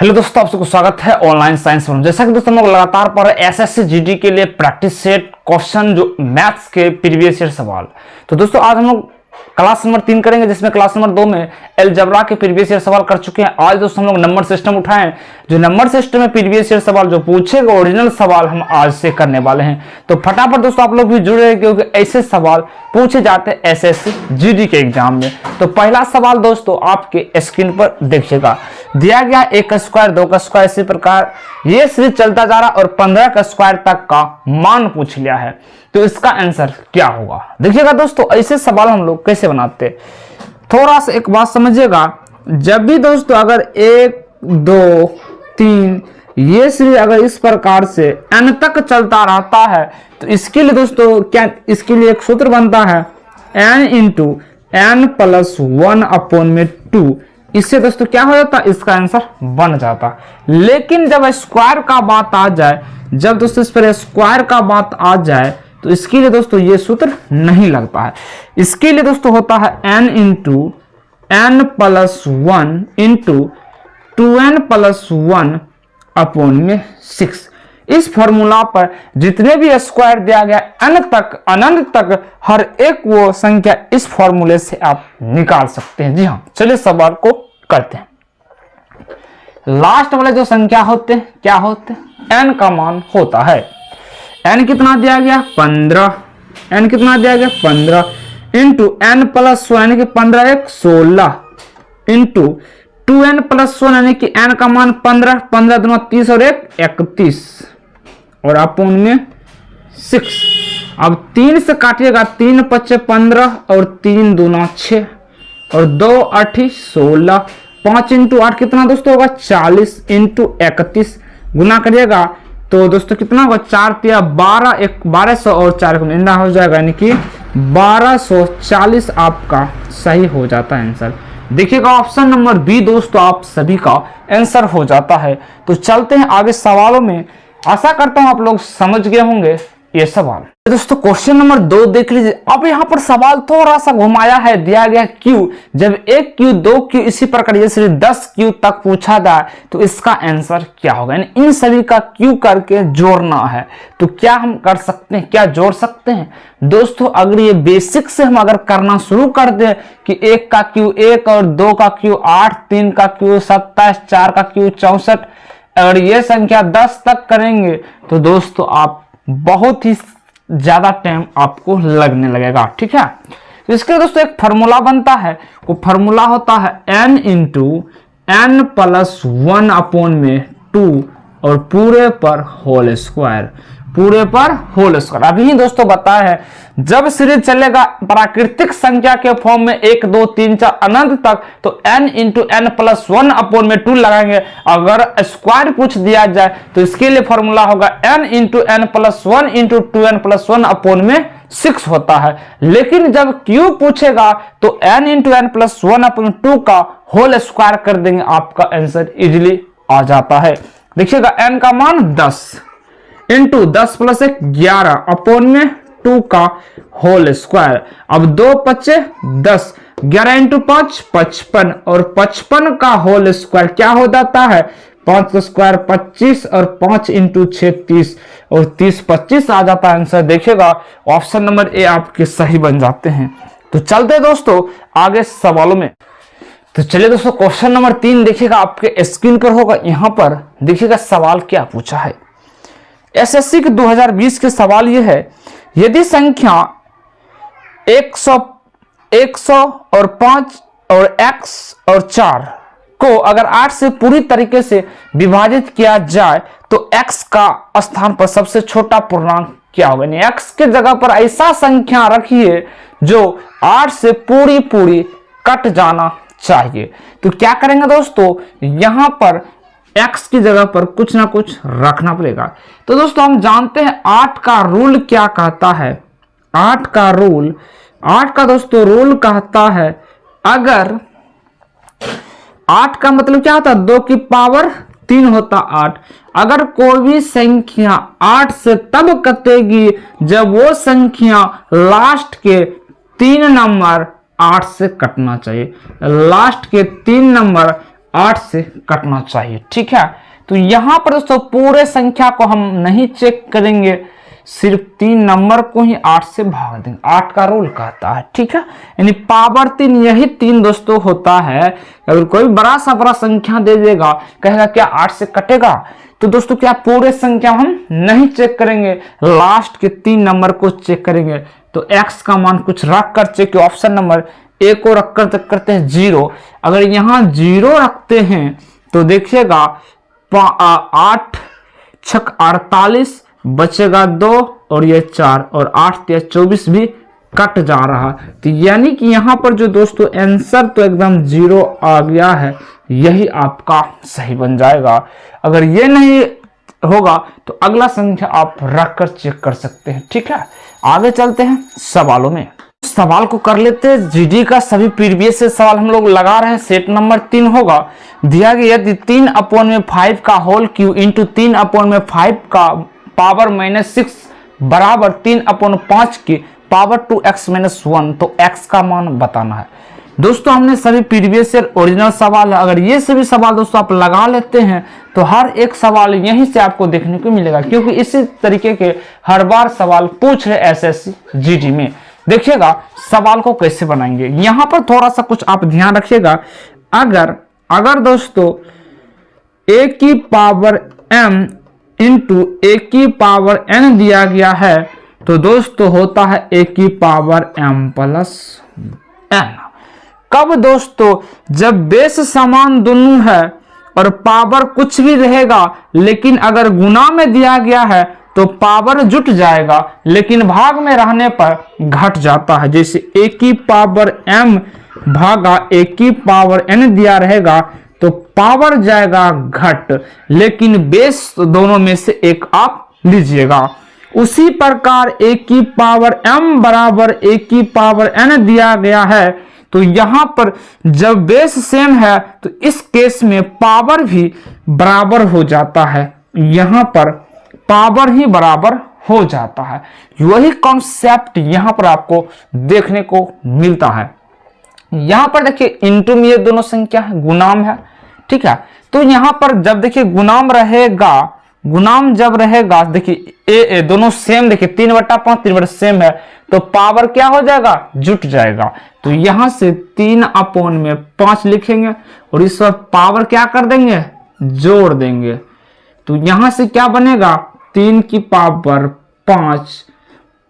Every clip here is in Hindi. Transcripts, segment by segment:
हेलो दोस्तों, आप सबको स्वागत है ऑनलाइन साइंस में। जैसा कि दोस्तों हम लोग लगातार पढ़ रहे एसएससी जीडी के लिए प्रैक्टिस सेट क्वेश्चन जो मैथ्स के प्रीवियस ईयर सवाल। तो दोस्तों आज हम लोग क्लास नंबर 3 करेंगे, जिसमें क्लास नंबर 2 में अलजेब्रा के प्रीवियस ईयर सवाल कर चुके हैं। आज दोस्तों हम लोग नंबर सिस्टम उठाएं, जो नंबर सिस्टम में प्रीवियस ईयर सवाल जो पूछेगा ओरिजिनल सवाल हम आज से करने वाले हैं। तो फटाफट दोस्तों आप लोग भी जुड़े रहे, क्योंकि ऐसे सवाल पूछे जाते हैं एसएससी जीडी के एग्जाम में। तो पहला सवाल दोस्तों आपके स्क्रीन पर देखिएगा, दिया गया 1 का स्क्वायर 2 का स्क्वायर इसी प्रकार ये सीरीज चलता जा रहा और 15 का स्क्वायर तक का मान पूछ लिया है। तो इसका आंसर क्या होगा? देखिएगा दोस्तों, ऐसे सवाल हम लोग कैसे बनाते, थोड़ा सा एक बात समझिएगा। जब भी दोस्तों अगर 1 2 3 ये सीरीज अगर इस प्रकार से n तक चलता रहता है, तो इसके लिए दोस्तों क्या, इसके लिए एक सूत्र बनता है n into n plus 1 upon में 2। इससे दोस्तों क्या हो जाता, इसका आंसर बन जाता। लेकिन जब स्क्वायर का बात आ जाए, जब दोस्तों इस पर स्क्वायर का बात आ जाए, तो इसके लिए दोस्तों ये सूत्र नहीं लगता है। इसके लिए दोस्तों होता है n into n plus 1 into 2n plus 1 upon में 6। इस फॉर्मूला पर जितने भी स्क्वायर दिया गया n तक अनंत तक हर एक वो संख्या इस फॉर्मूले से आप निकाल सकते हैं। जी हाँ, चलिए सवाल को करते हैं। लास्ट वाले जो संख्या होते हैं क्या होते हैं, n का मान होता है, n कितना दिया गया 15, n कितना दिया गया 15 इंटू n प्लस 1 यानी कि 15 1 16 इंटू 2n प्लस 1 यानी कि n का मान 15 15 दूना 30 और 1 31 और अपॉन में 6। अब 3 से काटिएगा, 3 5 15 और 3 दूना 6 और 2 8 16 5 इंटू 8 कितना दोस्तों होगा 40 इंटू 31 गुना करिएगा तो दोस्तों कितना होगा 4 3 12 1 1200 और 4 गुना हो जाएगा, यानी कि 1240 आपका सही हो जाता है आंसर। देखिएगा ऑप्शन नंबर बी दोस्तों आप सभी का आंसर हो जाता है। तो चलते हैं आगे सवालों में। आशा करता हूं आप लोग समझ गए होंगे ये सवाल। दोस्तों क्वेश्चन नंबर 2 देख लीजिए। अब यहाँ पर सवाल थोड़ा सा घुमाया है, दिया गया Q, जब 1 Q 2 Q इसी प्रकार जैसे 10 Q तक पूछा जाए तो इसका आंसर क्या होगा, यानी इन सभी का Q करके जोड़ना है। तो क्या हम कर सकते हैं, क्या जोड़ सकते हैं दोस्तों? अगर ये बेसिक से हम अगर करना शुरू कर दें कि 1 का Q 1 और 2 का Q 8, 3 का Q 27, 4 का Q 64, अगर ये संख्या 10 तक करेंगे तो दोस्तों आप बहुत ही ज्यादा टाइम आपको लगने लगेगा। ठीक है, तो इसके लिए दोस्तों एक फॉर्मूला बनता है, वो फॉर्मूला होता है n into n plus 1 upon में 2 और पूरे पर होल स्क्वायर, पूरे पर होल स्क्वायर। अभी ही दोस्तों बताया है, जब सीरीज चलेगा प्राकृतिक संख्या के फॉर्म में 1 2 3 4 अनंत तक, तो n into n plus 1 upon में 2 लगाएंगे। अगर स्क्वायर पूछ दिया जाए तो इसके लिए फॉर्मूला होगा n into n plus 1 into 2n plus 1 upon में 6 होता है। लेकिन जब Q पूछेगा तो n into n plus 1 upon 2 का होल स्क्वायर कर देंगे, आपका आंसर इजिली आ जाता है। देखिएगा n का मान 10 इंटू 10 प्लस 1 11 अपॉन में 2 का होल स्क्वायर। अब 2 5 10, 11 इंटू 5 55 और 55 का होल स्क्वायर क्या हो जाता है 5 का स्क्वायर 25 और 5 इंटू 6 30 और 30 25 आ जाता है आंसर। देखिएगा ऑप्शन नंबर ए आपके सही बन जाते हैं। तो चलते दोस्तों आगे सवालों में। तो चलिए दोस्तों क्वेश्चन नंबर 3 देखिएगा, आपके स्क्रीन पर होगा। यहां पर देखिएगा सवाल क्या पूछा है। एसएससी के 2020 के सवाल यह है, यदि संख्या 100 और 5 और x और 4 को अगर 8 से पूरी तरीके से विभाजित किया जाए तो x का स्थान पर सबसे छोटा पूर्णांक क्या होगा, यानी x के जगह पर ऐसा संख्या रखिए जो 8 से पूरी कट जाना चाहिए। तो क्या करेंगे दोस्तों, यहां पर x की जगह पर कुछ ना कुछ रखना पड़ेगा। तो दोस्तों हम जानते हैं 8 का रूल क्या कहता है, 8 का दोस्तों रूल कहता है, अगर 8 का मतलब क्या होता है 2 की पावर 3 होता 8। अगर कोई भी संख्या 8 से तब कटेगी जब वो संख्या लास्ट के 3 नंबर 8 से कटना चाहिए, लास्ट के 3 नंबर 8 से कटना चाहिए। ठीक है, तो यहां पर दोस्तों पूरे संख्या को हम नहीं चेक करेंगे, सिर्फ 3 नंबर को ही 8 से भाग देंगे। 8 का रोल कहता है। ठीक है, यानी पावर 3 यही 3 दोस्तों होता है। अगर कोई बड़ा सा बड़ा संख्या दे देगा, कहेगा क्या 8 से कटेगा, तो दोस्तों क्या पूरे संख्या हम नहीं चेक करेंगे, लास्ट के 3 नंबर को चेक करेंगे। तो x का मान कुछ रख कर चेक, ऑप्शन नंबर ए को रखकर चेक करते हैं 0। अगर यहाँ 0 रखते हैं तो देखिएगा 8 छक 48, बचेगा 2 और ये 4 और 8 या 24 भी कट जा रहा। तो यानी कि यहाँ पर जो दोस्तों आंसर तो एकदम 0 आ गया है, यही आपका सही बन जाएगा। अगर ये नहीं होगा तो अगला संख्या आप रख कर चेक कर सकते हैं। ठीक है, आगे चलते हैं सवालों में। सवाल को कर लेते हैं। जीडी का सभी प्रीवियस से सवाल हम लोग लगा रहे हैं। सेट नंबर 3 होगा। दिया गया यदि 3/5 का होल क्यू इंटू 3/5 का पावर -6 बराबर 3/5 की पावर 2x-1, तो x का मान बताना है। दोस्तों हमने सभी प्रीवियस ईयर ओरिजिनल सवाल है, अगर ये सभी सवाल दोस्तों आप लगा लेते हैं तो हर एक सवाल यहीं से आपको देखने को मिलेगा, क्योंकि इसी तरीके के हर बार सवाल पूछ रहे एसएससी जीडी में। देखिएगा सवाल को कैसे बनाएंगे, यहां पर थोड़ा सा कुछ आप ध्यान रखिएगा। अगर दोस्तों a की पावर m इंटू a की पावर n दिया गया है, तो दोस्तों होता है a की पावर m प्लस n। कब दोस्तों, जब बेस समान दोनों है और पावर कुछ भी रहेगा, लेकिन अगर गुना में दिया गया है तो पावर जुट जाएगा, लेकिन भाग में रहने पर घट जाता है। जैसे a की पावर m भागा a की पावर n दिया रहेगा तो पावर जाएगा घट, लेकिन बेस दोनों में से एक आप लीजिएगा। उसी प्रकार a की पावर m बराबर a की पावर n दिया गया है, तो यहां पर जब बेस सेम है तो इस केस में पावर भी बराबर हो जाता है, यहां पर पावर ही बराबर हो जाता है। वही कॉन्सेप्ट यहां पर आपको देखने को मिलता है। यहां पर देखिए इंटू में ये दोनों संख्या है, गुणाम है। ठीक है, तो यहां पर जब देखिए गुणाम रहेगा, गुणाम जब रहेगा, देखिए ए दोनों सेम, देखिए 3/5 3 सेम है, तो पावर क्या हो जाएगा, जुट जाएगा। तो यहां से 3/5 लिखेंगे और इस पर पावर क्या कर देंगे, जोड़ देंगे। तो यहां से क्या बनेगा, 3 की पावर 5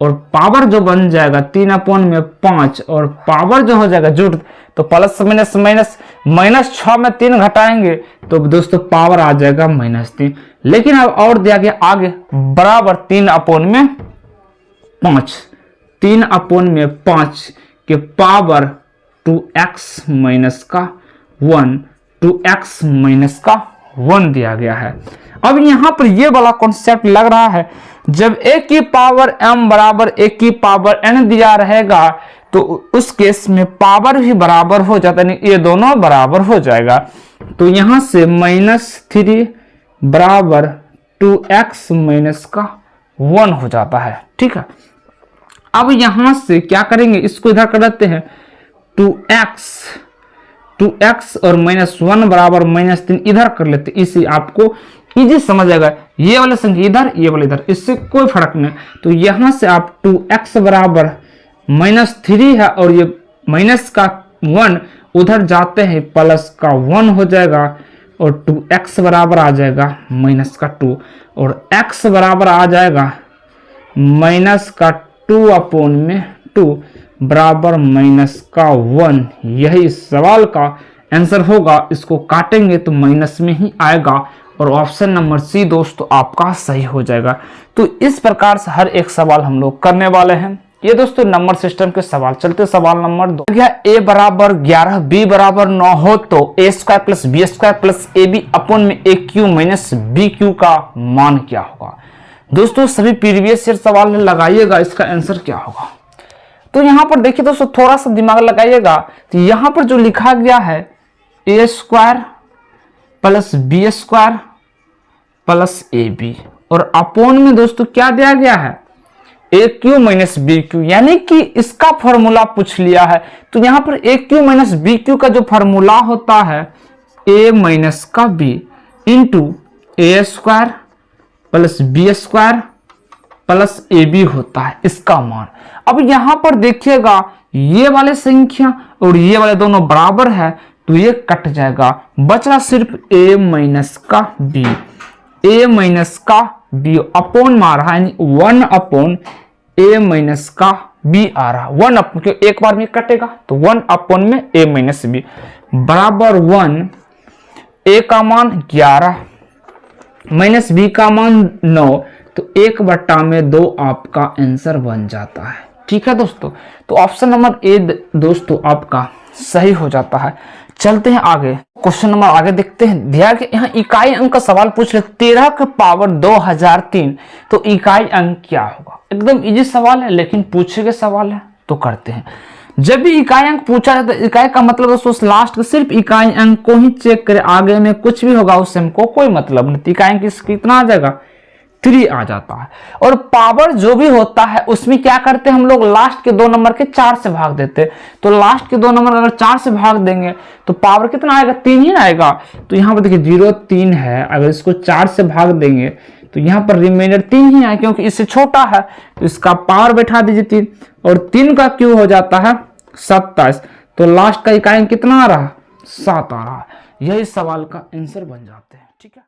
और पावर जो बन जाएगा 3/5 और पावर जो हो जाएगा जुट, तो प्लस माइनस माइनस -6 में 3 घटाएंगे तो दोस्तों पावर आ जाएगा -3। लेकिन अब और दिया गया आगे बराबर 3/5, 3/5 के पावर 2x-1 दिया गया है। अब यहां पर ये वाला कॉन्सेप्ट लग रहा है, जब a की पावर m बराबर a की पावर n दिया रहेगा तो उस केस में पावर भी बराबर हो जाता है, ये दोनों बराबर हो जाएगा। तो यहां से -3 बराबर 2x-1 हो जाता है। ठीक है, अब यहां से क्या करेंगे, इसको इधर कर देते हैं, 2x और -1 बराबर -3 इधर कर लेते, इसी आपको इजी समझ आएगा। ये वाले संख्या इधर, ये वाले इधर, इससे कोई फर्क नहीं। तो यहां से आप 2x बराबर -3 है और ये माइनस का 1 उधर जाते हैं, प्लस का 1 हो जाएगा और 2x बराबर आ जाएगा -2 और x बराबर आ जाएगा -2/2 बराबर -1। यही इस सवाल का आंसर होगा। इसको काटेंगे तो माइनस में ही आएगा और ऑप्शन नंबर सी दोस्तों आपका सही हो जाएगा। तो इस प्रकार से हर एक सवाल हम लोग करने वाले हैं। ये दोस्तों नंबर सिस्टम के सवाल चलते। सवाल नंबर 2, a बराबर 11 b बराबर 9 हो तो a² + b² + ab अपन में aq माइनस bq का मान क्या होगा। दोस्तों सभी प्रीवियस ईयर सवाल लगाइएगा, इसका आंसर क्या होगा। तो यहां पर देखिए दोस्तों थोड़ा सा दिमाग लगाइएगा, तो यहां पर जो लिखा गया है a² + b² + ab और अपोन में दोस्तों क्या दिया गया है, aq माइनस bq, यानी कि इसका फॉर्मूला पूछ लिया है। तो यहां पर aq माइनस bq का जो फॉर्मूला होता है a माइनस का b into A square plus B square plus A B होता है इसका मान। अब यहां पर देखिएगा ये वाले संख्या और ये वाले दोनों बराबर है तो ये कट जाएगा, बचला सिर्फ a माइनस का b, a माइनस का b अपॉन मार रहा है 1 अपॉन a माइनस का b आ रहा, 1 अपॉन, क्योंकि एक बार में कटेगा तो 1 अपॉन में a माइनस b बराबर 1, a का मान 11 माइनस b का मान 9, तो 1/2 आपका आंसर बन जाता है। ठीक है दोस्तों, तो ऑप्शन नंबर ए दोस्तों आपका सही हो जाता है। चलते हैं आगे, क्वेश्चन नंबर आगे देखते हैं। ध्यान के यहाँ इकाई अंक का सवाल पूछ रहे 13 के पावर 2003, तो इकाई अंक क्या होगा। एकदम इजी सवाल है लेकिन पूछे गए सवाल है तो करते हैं। जब भी इकाई अंक पूछा जाता है, इकाई का मतलब दोस्तों लास्ट का सिर्फ इकाई अंक को ही चेक करें, आगे में कुछ भी होगा उससे हमको कोई मतलब नहीं। इकाई अंक कितना आ जाएगा 3 आ जाता है। और पावर जो भी होता है उसमें क्या करते हैं हम लोग, लास्ट के 2 नंबर के 4 से भाग देते हैं। तो लास्ट के 2 नंबर अगर 4 से भाग देंगे तो पावर कितना आएगा 3 ही आएगा। तो यहाँ पर देखिए 0 3 है, अगर इसको 4 से भाग देंगे तो यहाँ पर रिमाइंडर 3 ही है क्योंकि इससे छोटा है, तो इसका पावर बैठा दीजिए 3 और 3 का क्यों हो जाता है 27, तो लास्ट का इकाई कितना आ रहा 7 आ रहा। यही सवाल का आंसर बन जाते हैं। ठीक है।